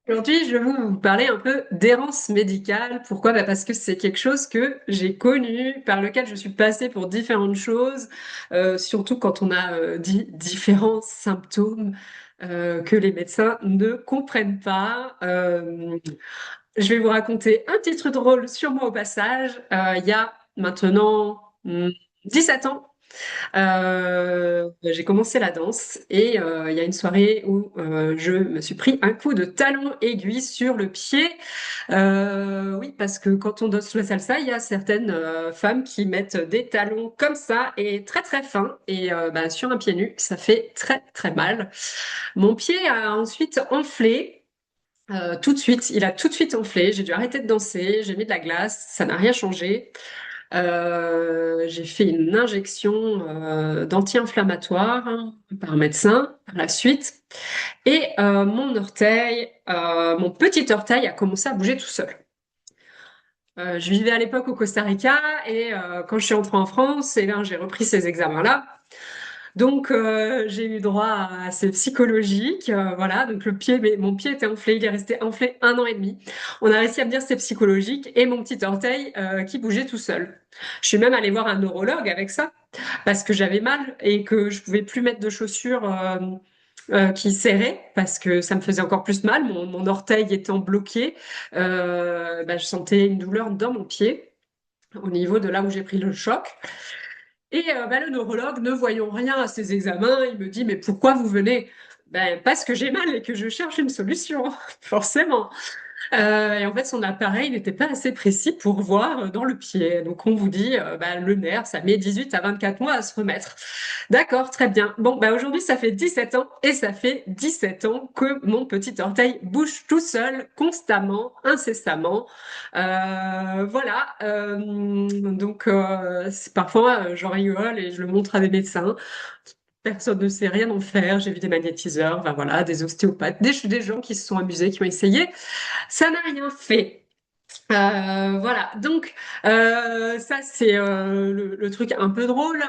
Aujourd'hui, je vais vous parler un peu d'errance médicale. Pourquoi? Parce que c'est quelque chose que j'ai connu, par lequel je suis passée pour différentes choses, surtout quand on a différents symptômes que les médecins ne comprennent pas. Je vais vous raconter un petit truc drôle sur moi au passage. Il y a maintenant 17 ans, j'ai commencé la danse et il y a une soirée où je me suis pris un coup de talon aiguille sur le pied. Oui, parce que quand on danse la salsa, il y a certaines femmes qui mettent des talons comme ça et très très fins et sur un pied nu, ça fait très très mal. Mon pied a ensuite enflé. Tout de suite, il a tout de suite enflé. J'ai dû arrêter de danser, j'ai mis de la glace, ça n'a rien changé. J'ai fait une injection d'anti-inflammatoire par un médecin par la suite. Et mon petit orteil a commencé à bouger tout seul. Je vivais à l'époque au Costa Rica et quand je suis entrée en France, j'ai repris ces examens-là. Donc j'ai eu droit à ces psychologiques, voilà. Donc mon pied était enflé, il est resté enflé 1 an et demi. On a réussi à me dire que c'était psychologique et mon petit orteil qui bougeait tout seul. Je suis même allée voir un neurologue avec ça parce que j'avais mal et que je pouvais plus mettre de chaussures qui serraient parce que ça me faisait encore plus mal. Mon orteil étant bloqué, je sentais une douleur dans mon pied au niveau de là où j'ai pris le choc. Et le neurologue, ne voyant rien à ces examens, il me dit, mais pourquoi vous venez? Parce que j'ai mal et que je cherche une solution, forcément. Et en fait, son appareil n'était pas assez précis pour voir dans le pied. Donc, on vous dit, le nerf, ça met 18 à 24 mois à se remettre. D'accord, très bien. Bon, aujourd'hui, ça fait 17 ans et ça fait 17 ans que mon petit orteil bouge tout seul, constamment, incessamment. Voilà. Parfois, j'en rigole et je le montre à des médecins. Personne ne sait rien en faire. J'ai vu des magnétiseurs, voilà, des ostéopathes, des gens qui se sont amusés, qui ont essayé. Ça n'a rien fait. Voilà, donc ça c'est le truc un peu drôle,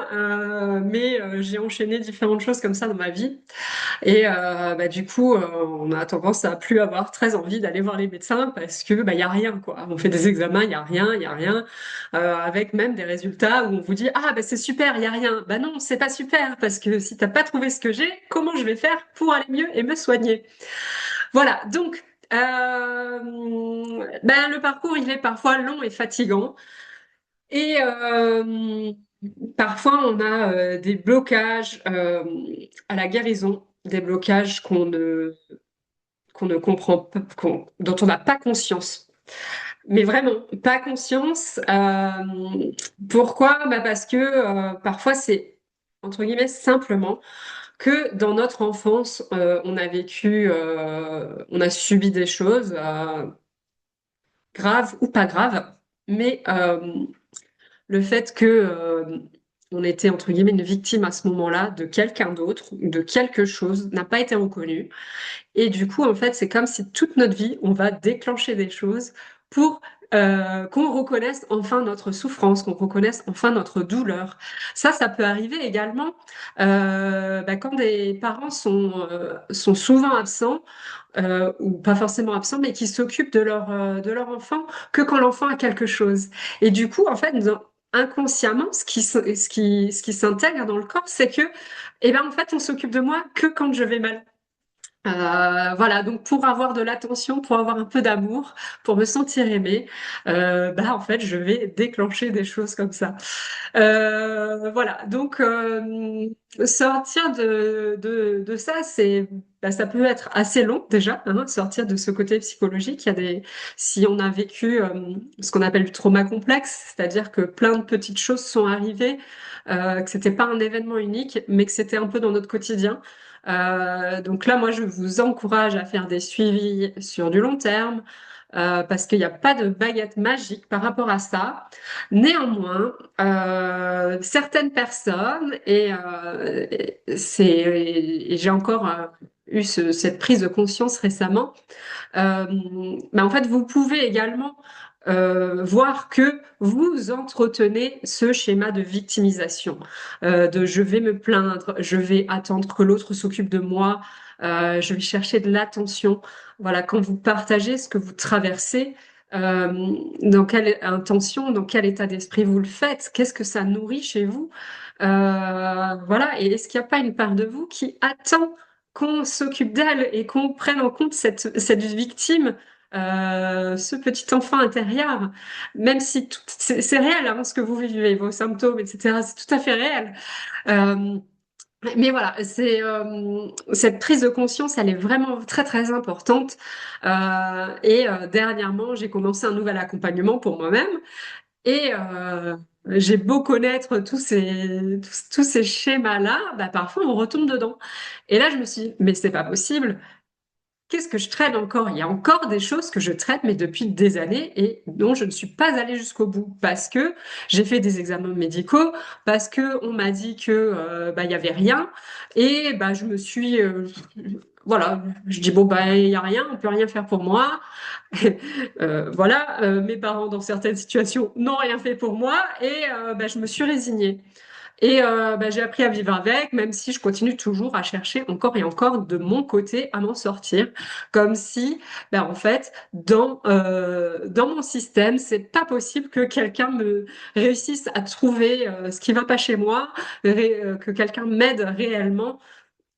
mais j'ai enchaîné différentes choses comme ça dans ma vie et du coup on a tendance à plus avoir très envie d'aller voir les médecins parce que il y a rien quoi. On fait des examens, il y a rien, avec même des résultats où on vous dit ah c'est super, il y a rien. Bah non, c'est pas super parce que si t'as pas trouvé ce que j'ai, comment je vais faire pour aller mieux et me soigner? Voilà, donc le parcours, il est parfois long et fatigant. Et parfois, on a des blocages à la guérison, des blocages qu'on ne comprend pas, dont on n'a pas conscience. Mais vraiment, pas conscience. Pourquoi? Parce que parfois, c'est, entre guillemets, simplement que dans notre enfance, on a subi des choses graves ou pas graves, mais le fait que on était entre guillemets une victime à ce moment-là de quelqu'un d'autre, de quelque chose, n'a pas été reconnu. Et du coup, en fait, c'est comme si toute notre vie, on va déclencher des choses pour qu'on reconnaisse enfin notre souffrance, qu'on reconnaisse enfin notre douleur. Ça peut arriver également quand des parents sont souvent absents, ou pas forcément absents, mais qui s'occupent de leur enfant que quand l'enfant a quelque chose. Et du coup, en fait, inconsciemment, ce qui s'intègre dans le corps, c'est que, en fait, on s'occupe de moi que quand je vais mal. Voilà, donc pour avoir de l'attention, pour avoir un peu d'amour, pour me sentir aimée, en fait, je vais déclencher des choses comme ça. Voilà, donc sortir de ça, ça peut être assez long déjà, hein, sortir de ce côté psychologique. Si on a vécu ce qu'on appelle du trauma complexe, c'est-à-dire que plein de petites choses sont arrivées, que c'était pas un événement unique, mais que c'était un peu dans notre quotidien. Donc là, moi, je vous encourage à faire des suivis sur du long terme, parce qu'il n'y a pas de baguette magique par rapport à ça. Néanmoins, certaines personnes, et j'ai encore eu cette prise de conscience récemment, en fait, vous pouvez également voir que vous entretenez ce schéma de victimisation, de je vais me plaindre, je vais attendre que l'autre s'occupe de moi, je vais chercher de l'attention. Voilà, quand vous partagez ce que vous traversez, euh, dans quelle intention, dans quel état d'esprit vous le faites, qu'est-ce que ça nourrit chez vous? Voilà, et est-ce qu'il n'y a pas une part de vous qui attend qu'on s'occupe d'elle et qu'on prenne en compte cette victime, ce petit enfant intérieur, même si c'est réel, hein, ce que vous vivez, vos symptômes, etc., c'est tout à fait réel. Euh, mais voilà, cette prise de conscience, elle est vraiment très très importante. Dernièrement, j'ai commencé un nouvel accompagnement pour moi-même. Et j'ai beau connaître tous ces schémas-là, bah, parfois on retombe dedans. Et là, je me suis dit, mais c'est pas possible. Qu'est-ce que je traîne encore? Il y a encore des choses que je traite, mais depuis des années, et dont je ne suis pas allée jusqu'au bout, parce que j'ai fait des examens médicaux, parce que on m'a dit que bah, il y avait rien, et bah, je me suis voilà, je dis bon bah il y a rien, on peut rien faire pour moi. Voilà, mes parents dans certaines situations n'ont rien fait pour moi, et bah, je me suis résignée. Et bah, j'ai appris à vivre avec, même si je continue toujours à chercher encore et encore de mon côté à m'en sortir, comme si, bah, en fait, dans mon système, c'est pas possible que quelqu'un me réussisse à trouver ce qui va pas chez moi, que quelqu'un m'aide réellement,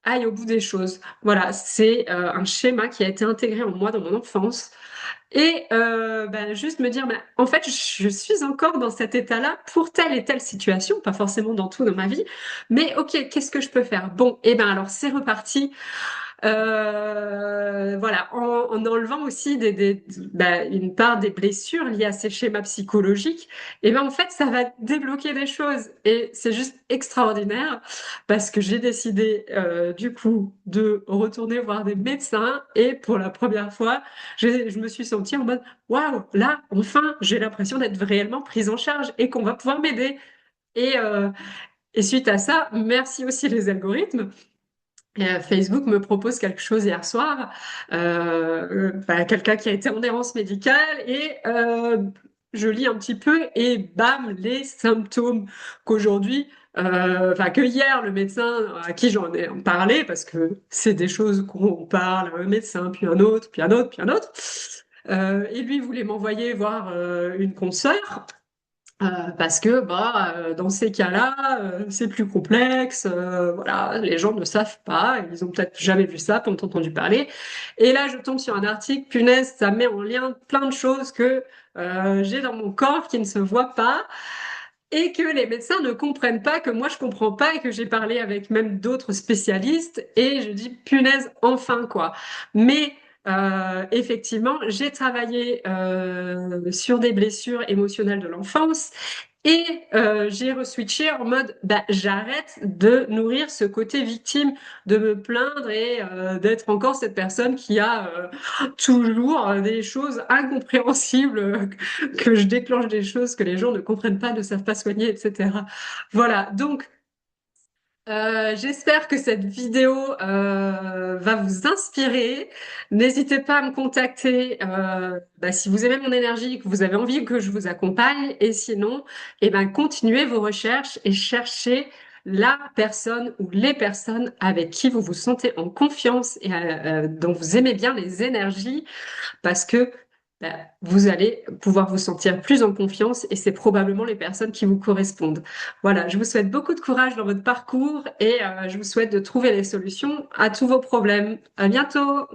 aille au bout des choses. Voilà, c'est un schéma qui a été intégré en moi dans mon enfance. Et ben, juste me dire, ben, en fait, je suis encore dans cet état-là pour telle et telle situation, pas forcément dans tout dans ma vie, mais ok, qu'est-ce que je peux faire? Bon, et ben alors c'est reparti. Voilà, en enlevant aussi ben, une part des blessures liées à ces schémas psychologiques, et ben en fait, ça va débloquer des choses. Et c'est juste extraordinaire parce que j'ai décidé du coup de retourner voir des médecins et pour la première fois, je me suis sentie en mode waouh, là, enfin, j'ai l'impression d'être réellement prise en charge et qu'on va pouvoir m'aider. Et, euh, et suite à ça, merci aussi les algorithmes. Facebook me propose quelque chose hier soir, bah, quelqu'un qui a été en errance médicale et je lis un petit peu et bam, les symptômes qu'aujourd'hui, enfin que hier le médecin à qui j'en ai parlé, parce que c'est des choses qu'on parle à un médecin, puis un autre, puis un autre, puis un autre, et lui voulait m'envoyer voir une consoeur. Parce que bah, dans ces cas-là, c'est plus complexe, voilà, les gens ne savent pas, ils ont peut-être jamais vu ça, pas entendu parler. Et là, je tombe sur un article, punaise, ça met en lien plein de choses que j'ai dans mon corps qui ne se voient pas et que les médecins ne comprennent pas, que moi je comprends pas et que j'ai parlé avec même d'autres spécialistes et je dis punaise, enfin quoi. Mais effectivement, j'ai travaillé sur des blessures émotionnelles de l'enfance et j'ai reswitché en mode bah, j'arrête de nourrir ce côté victime, de me plaindre et d'être encore cette personne qui a toujours des choses incompréhensibles, que je déclenche des choses que les gens ne comprennent pas, ne savent pas soigner, etc. Voilà, donc j'espère que cette vidéo va vous inspirer. N'hésitez pas à me contacter bah, si vous aimez mon énergie, que vous avez envie que je vous accompagne. Et sinon, eh ben, continuez vos recherches et cherchez la personne ou les personnes avec qui vous vous sentez en confiance et dont vous aimez bien les énergies parce que bah, vous allez pouvoir vous sentir plus en confiance et c'est probablement les personnes qui vous correspondent. Voilà, je vous souhaite beaucoup de courage dans votre parcours et je vous souhaite de trouver les solutions à tous vos problèmes. À bientôt!